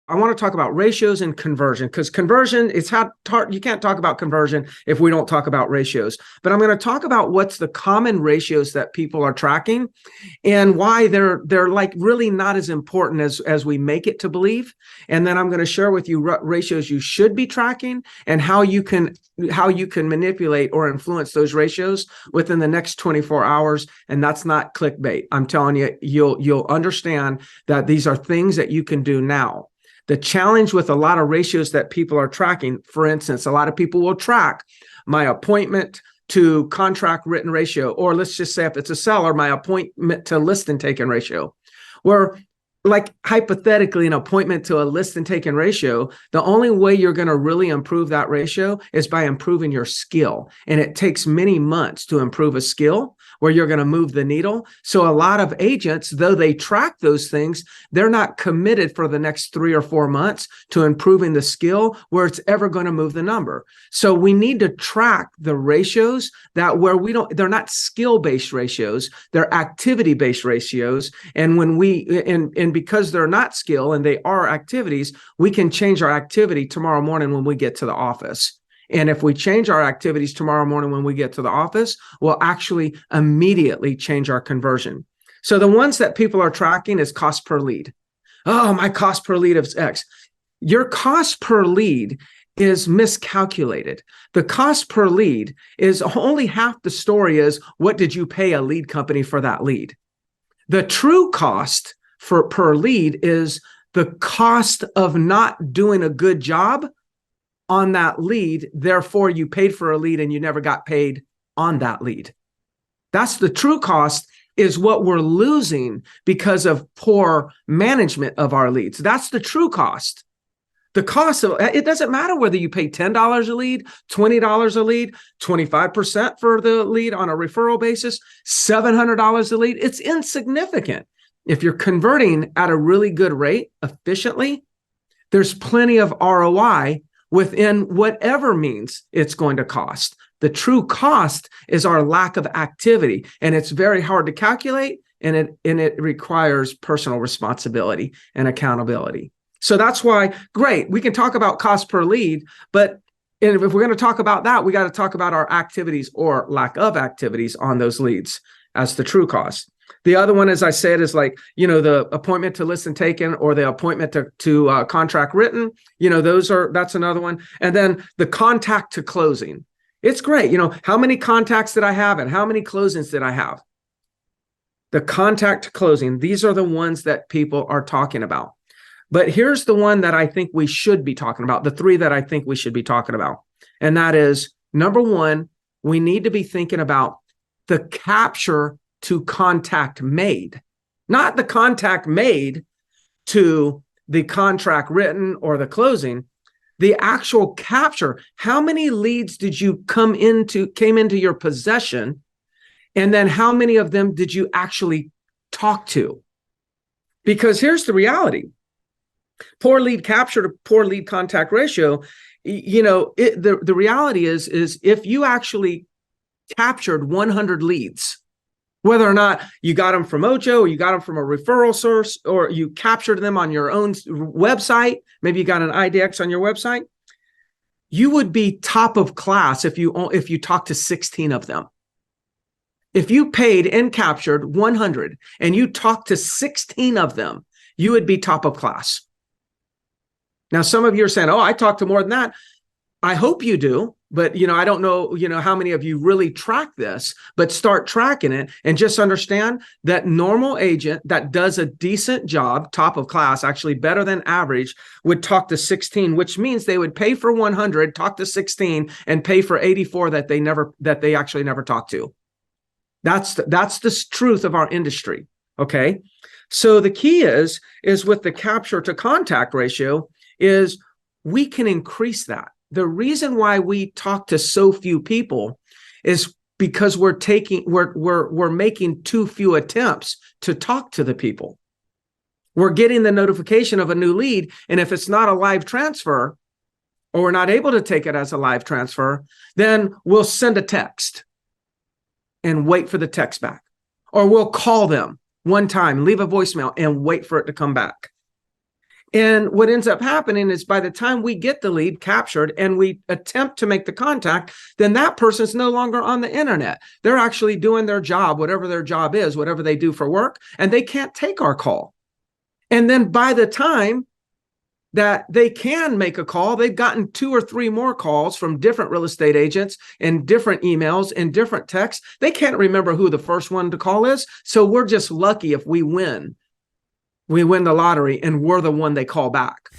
I want to talk about ratios and conversion, because conversion is you can't talk about conversion if we don't talk about ratios. But I'm going to talk about what's the common ratios that people are tracking and why they're like really not as important as we make it to believe. And then I'm going to share with you ratios you should be tracking and how you can manipulate or influence those ratios within the next 24 hours. And that's not clickbait. I'm telling you, you'll understand that these are things that you can do now. The challenge with a lot of ratios that people are tracking, for instance, a lot of people will track my appointment to contract written ratio, or let's just say if it's a seller, my appointment to list and taken ratio, where like hypothetically an appointment to a list and taken ratio, the only way you're going to really improve that ratio is by improving your skill. And it takes many months to improve a skill where you're going to move the needle. So a lot of agents, though they track those things, they're not committed for the next 3 or 4 months to improving the skill where it's ever going to move the number. So we need to track the ratios that where they're not skill-based ratios, they're activity-based ratios. And when and because they're not skill and they are activities, we can change our activity tomorrow morning when we get to the office. And if we change our activities tomorrow morning when we get to the office, we'll actually immediately change our conversion. So the ones that people are tracking is cost per lead. Oh, my cost per lead is X. Your cost per lead is miscalculated. The cost per lead is only half the story is what did you pay a lead company for that lead? The true cost per lead is the cost of not doing a good job on that lead. Therefore, you paid for a lead and you never got paid on that lead. That's the true cost, is what we're losing because of poor management of our leads. That's the true cost. The cost of it doesn't matter whether you pay $10 a lead, $20 a lead, 25% for the lead on a referral basis, $700 a lead. It's insignificant. If you're converting at a really good rate efficiently, there's plenty of ROI within whatever means it's going to cost. The true cost is our lack of activity, and it's very hard to calculate, and it requires personal responsibility and accountability. So that's why, great, we can talk about cost per lead, but if we're going to talk about that, we got to talk about our activities or lack of activities on those leads as the true cost. The other one, as I said, is like, the appointment to list and taken or the appointment to contract written, that's another one. And then the contact to closing. It's great. How many contacts did I have and how many closings did I have? The contact to closing, these are the ones that people are talking about. But here's the one that I think we should be talking about, the 3 that I think we should be talking about. And that is, number 1, we need to be thinking about the capture to contact made, not the contact made to the contract written or the closing, the actual capture. How many leads did you came into your possession? And then how many of them did you actually talk to? Because here's the reality. Poor lead capture to poor lead contact ratio, the reality is if you actually captured 100 leads, whether or not you got them from Mojo or you got them from a referral source or you captured them on your own website, maybe you got an IDX on your website, you would be top of class if you talked to 16 of them. If you paid and captured 100 and you talked to 16 of them, you would be top of class. Now, some of you are saying, oh, I talked to more than that. I hope you do, but I don't know, how many of you really track this, but start tracking it and just understand that normal agent that does a decent job, top of class, actually better than average, would talk to 16, which means they would pay for 100, talk to 16, and pay for 84 that they actually never talked to. That's the truth of our industry. Okay. So the key is with the capture to contact ratio is we can increase that. The reason why we talk to so few people is because we're making too few attempts to talk to the people. We're getting the notification of a new lead, and if it's not a live transfer, or we're not able to take it as a live transfer, then we'll send a text and wait for the text back. Or we'll call them one time, leave a voicemail, and wait for it to come back. And what ends up happening is by the time we get the lead captured and we attempt to make the contact, then that person's no longer on the internet. They're actually doing their job, whatever their job is, whatever they do for work, and they can't take our call. And then by the time that they can make a call, they've gotten 2 or 3 more calls from different real estate agents and different emails and different texts. They can't remember who the first one to call is. So we're just lucky if we win. We win the lottery and we're the one they call back.